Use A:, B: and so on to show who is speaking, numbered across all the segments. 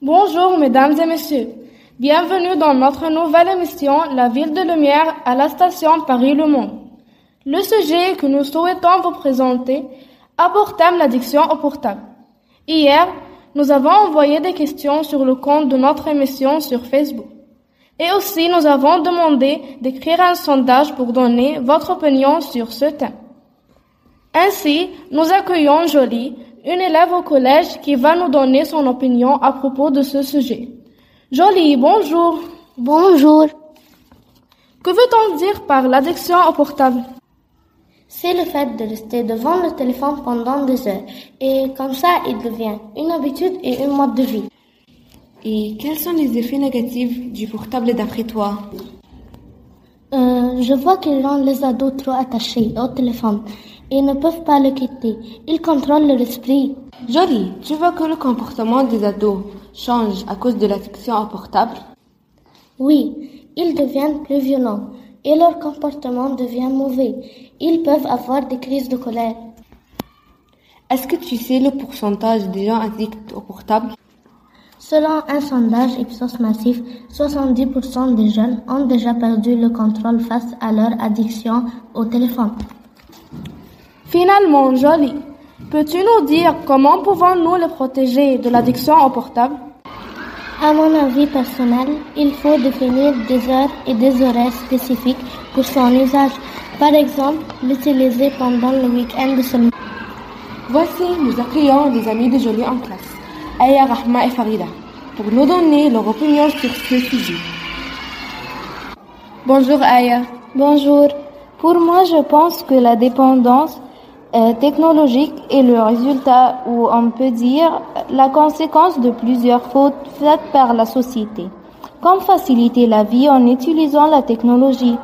A: Bonjour mesdames et messieurs, bienvenue dans notre nouvelle émission La Ville de Lumière à la station Paris Le Monde. Le sujet que nous souhaitons vous présenter a pour thème l'addiction au portable. Hier, nous avons envoyé des questions sur le compte de notre émission sur Facebook. Et aussi, nous avons demandé d'écrire un sondage pour donner votre opinion sur ce thème. Ainsi, nous accueillons Jolie, une élève au collège qui va nous donner son opinion à propos de ce sujet. Jolie, bonjour.
B: Bonjour.
A: Que veut-on dire par l'addiction au portable?
B: C'est le fait de rester devant le téléphone pendant des heures. Et comme ça, il devient une habitude et un mode de vie.
C: Et quels sont les effets négatifs du portable d'après toi?
B: Je vois qu'ils rendent les ados trop attachés au téléphone et ne peuvent pas le quitter. Ils contrôlent leur esprit.
C: Jolie, tu vois que le comportement des ados change à cause de l'addiction au portable?
B: Oui, ils deviennent plus violents et leur comportement devient mauvais. Ils peuvent avoir des crises de colère.
C: Est-ce que tu sais le pourcentage des gens addicts au portable?
B: Selon un sondage Ipsos Massif, 70% des jeunes ont déjà perdu le contrôle face à leur addiction au téléphone.
A: Finalement, Jolie, peux-tu nous dire comment pouvons-nous les protéger de l'addiction au portable?
B: À mon avis personnel, il faut définir des heures et des horaires spécifiques pour son usage. Par exemple, l'utiliser pendant le week-end de semaine.
C: Voici, nous accueillons les amis de Jolie en classe, Aya, Rahma et Farida, pour nous donner leur opinion sur ce sujet.
A: Bonjour Aya.
D: Bonjour. Pour moi, je pense que la dépendance technologique est le résultat, ou on peut dire la conséquence de plusieurs fautes faites par la société, comme faciliter la vie en utilisant la technologie,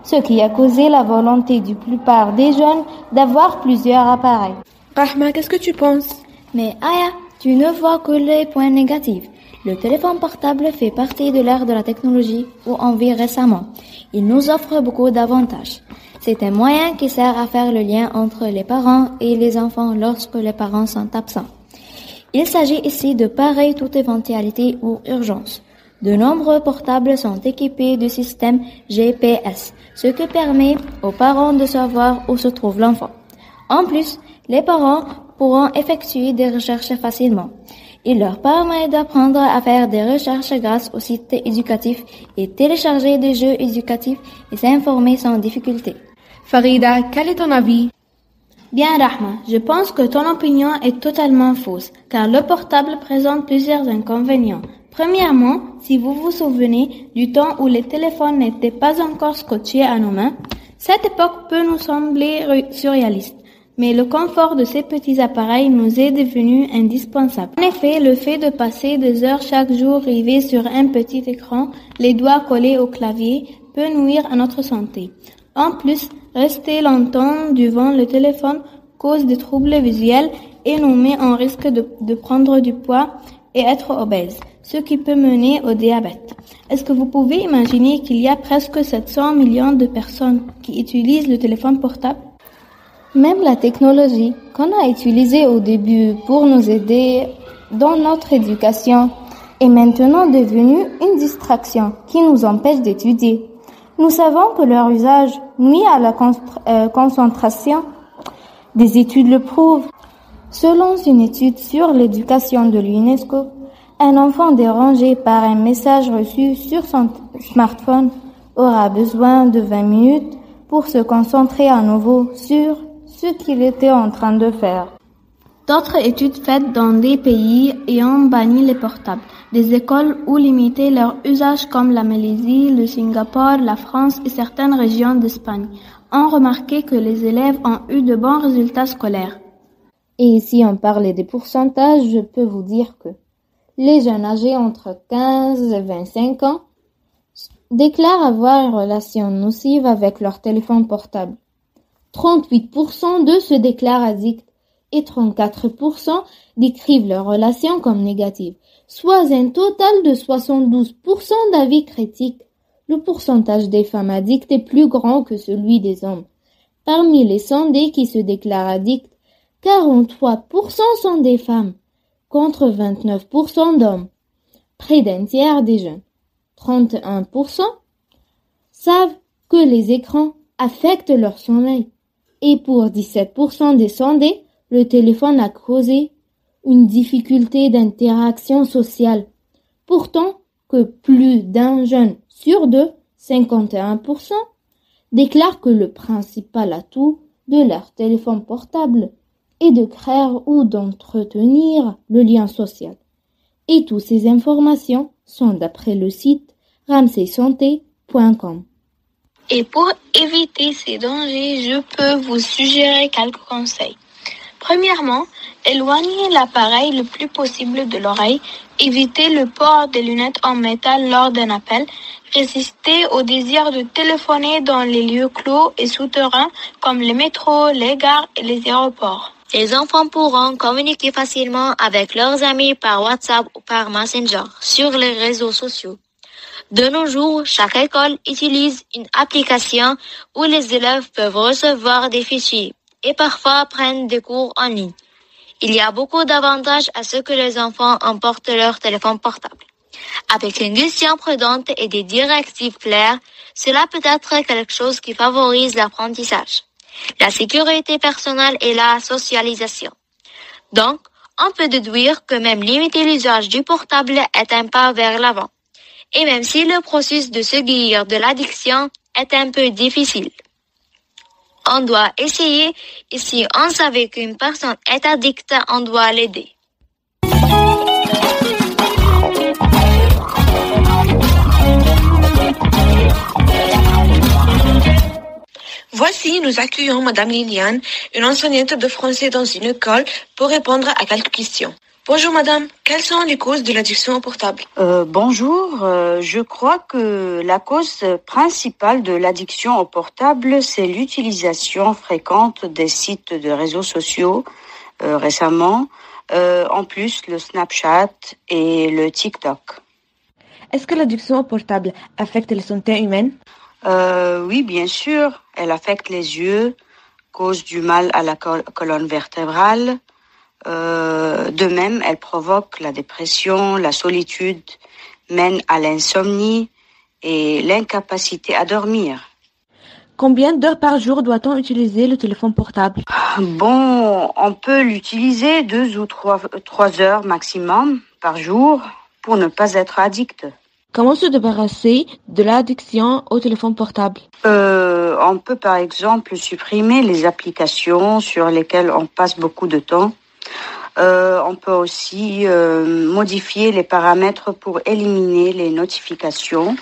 D: ce qui a causé la volonté du plupart des jeunes d'avoir plusieurs appareils.
C: Rahma, qu'est-ce que tu penses?
E: Mais Aya, tu ne vois que les points négatifs. Le téléphone portable fait partie de l'ère de la technologie où on vit récemment. Il nous offre beaucoup d'avantages. C'est un moyen qui sert à faire le lien entre les parents et les enfants lorsque les parents sont absents. Il s'agit ici de parer toute éventualité ou urgence. De nombreux portables sont équipés du système GPS, ce qui permet aux parents de savoir où se trouve l'enfant. En plus, les parents pourront effectuer des recherches facilement. Il leur permet d'apprendre à faire des recherches grâce aux sites éducatifs et télécharger des jeux éducatifs et s'informer sans difficulté.
C: Farida, quel est ton avis?
F: Bien Rahma, je pense que ton opinion est totalement fausse, car le portable présente plusieurs inconvénients. Premièrement, si vous vous souvenez du temps où les téléphones n'étaient pas encore scotchés à nos mains, cette époque peut nous sembler surréaliste. Mais le confort de ces petits appareils nous est devenu indispensable. En effet, le fait de passer des heures chaque jour rivés sur un petit écran, les doigts collés au clavier, peut nuire à notre santé. En plus, rester longtemps devant le téléphone cause des troubles visuels et nous met en risque de prendre du poids et être obèse, ce qui peut mener au diabète. Est-ce que vous pouvez imaginer qu'il y a presque 700 millions de personnes qui utilisent le téléphone portable?
D: Même la technologie qu'on a utilisée au début pour nous aider dans notre éducation est maintenant devenue une distraction qui nous empêche d'étudier. Nous savons que leur usage nuit à la concentration. Des études le prouvent. Selon une étude sur l'éducation de l'UNESCO, un enfant dérangé par un message reçu sur son smartphone aura besoin de 20 minutes pour se concentrer à nouveau sur ce qu'il était en train de faire.
F: D'autres études faites dans des pays ayant banni les portables, des écoles ou limité leur usage comme la Malaisie, le Singapour, la France et certaines régions d'Espagne, ont remarqué que les élèves ont eu de bons résultats scolaires.
D: Et si on parlait des pourcentages, je peux vous dire que les jeunes âgés entre 15 et 25 ans déclarent avoir une relation nocive avec leur téléphone portable. 38% d'eux se déclarent addicts et 34% décrivent leur relation comme négative, soit un total de 72% d'avis critiques. le pourcentage des femmes addictes est plus grand que celui des hommes. Parmi les sondés qui se déclarent addicts, 43% sont des femmes, contre 29% d'hommes. Près d'un tiers des jeunes, 31%, savent que les écrans affectent leur sommeil. Et pour 17% des sondés, le téléphone a causé une difficulté d'interaction sociale. Pourtant, que plus d'un jeune sur deux, 51%, déclarent que le principal atout de leur téléphone portable est de créer ou d'entretenir le lien social. Et toutes ces informations sont d'après le site ramseysanté.com.
F: Et pour éviter ces dangers, je peux vous suggérer quelques conseils. Premièrement, éloignez l'appareil le plus possible de l'oreille, évitez le port des lunettes en métal lors d'un appel, résistez au désir de téléphoner dans les lieux clos et souterrains comme les métros, les gares et les aéroports.
E: Les enfants pourront communiquer facilement avec leurs amis par WhatsApp ou par Messenger sur les réseaux sociaux. De nos jours, chaque école utilise une application où les élèves peuvent recevoir des fichiers et parfois prennent des cours en ligne. Il y a beaucoup d'avantages à ce que les enfants emportent leur téléphone portable. Avec une gestion prudente et des directives claires, cela peut être quelque chose qui favorise l'apprentissage, la sécurité personnelle et la socialisation. Donc, on peut déduire que même limiter l'usage du portable est un pas vers l'avant. Et même si le processus de se guérir de l'addiction est un peu difficile. On doit essayer et si on savait qu'une personne est addicte, on doit l'aider.
C: Voici, nous accueillons Madame Liliane, une enseignante de français dans une école, pour répondre à quelques questions. Bonjour Madame, quelles sont les causes de l'addiction au portable?
G: Bonjour, je crois que la cause principale de l'addiction au portable, c'est l'utilisation fréquente des sites de réseaux sociaux récemment, en plus le Snapchat et le TikTok.
C: Est-ce que l'addiction au portable affecte la santé humaine?
G: Oui, bien sûr, elle affecte les yeux, cause du mal à la colonne vertébrale. De même, elle provoque la dépression, la solitude, mène à l'insomnie et l'incapacité à dormir.
C: Combien d'heures par jour doit-on utiliser le téléphone portable?
G: Bon, on peut l'utiliser 2 ou 3 heures maximum par jour pour ne pas être addict.
C: Comment se débarrasser de l'addiction au téléphone portable?
G: On peut par exemple supprimer les applications sur lesquelles on passe beaucoup de temps. On peut aussi modifier les paramètres pour éliminer les notifications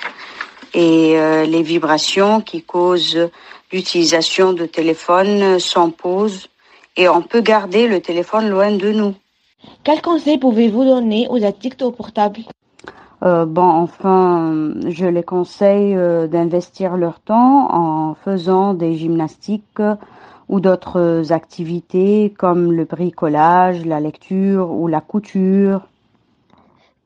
G: et les vibrations qui causent l'utilisation de téléphone sans pause, et on peut garder le téléphone loin de nous.
C: Quels conseils pouvez-vous donner aux addicts au portable?
G: Je les conseille d'investir leur temps en faisant des gymnastiques ou d'autres activités comme le bricolage, la lecture ou la couture.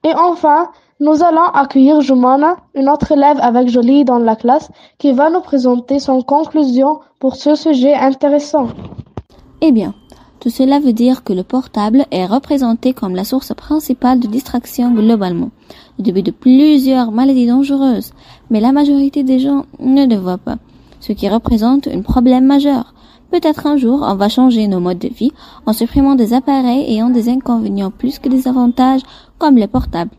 A: Et enfin, nous allons accueillir Joumana, une autre élève avec Jolie dans la classe, qui va nous présenter son conclusion pour ce sujet intéressant.
E: Eh bien, tout cela veut dire que le portable est représenté comme la source principale de distraction globalement, au début de plusieurs maladies dangereuses, mais la majorité des gens ne le voient pas, ce qui représente un problème majeur. Peut-être un jour, on va changer nos modes de vie en supprimant des appareils ayant des inconvénients plus que des avantages comme les portables.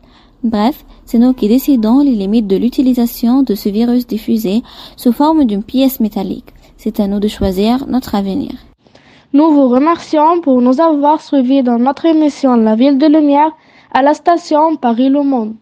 E: Bref, c'est nous qui décidons les limites de l'utilisation de ce virus diffusé sous forme d'une pièce métallique. C'est à nous de choisir notre avenir.
A: Nous vous remercions pour nous avoir suivis dans notre émission La Ville de Lumière à la station Paris Le Monde.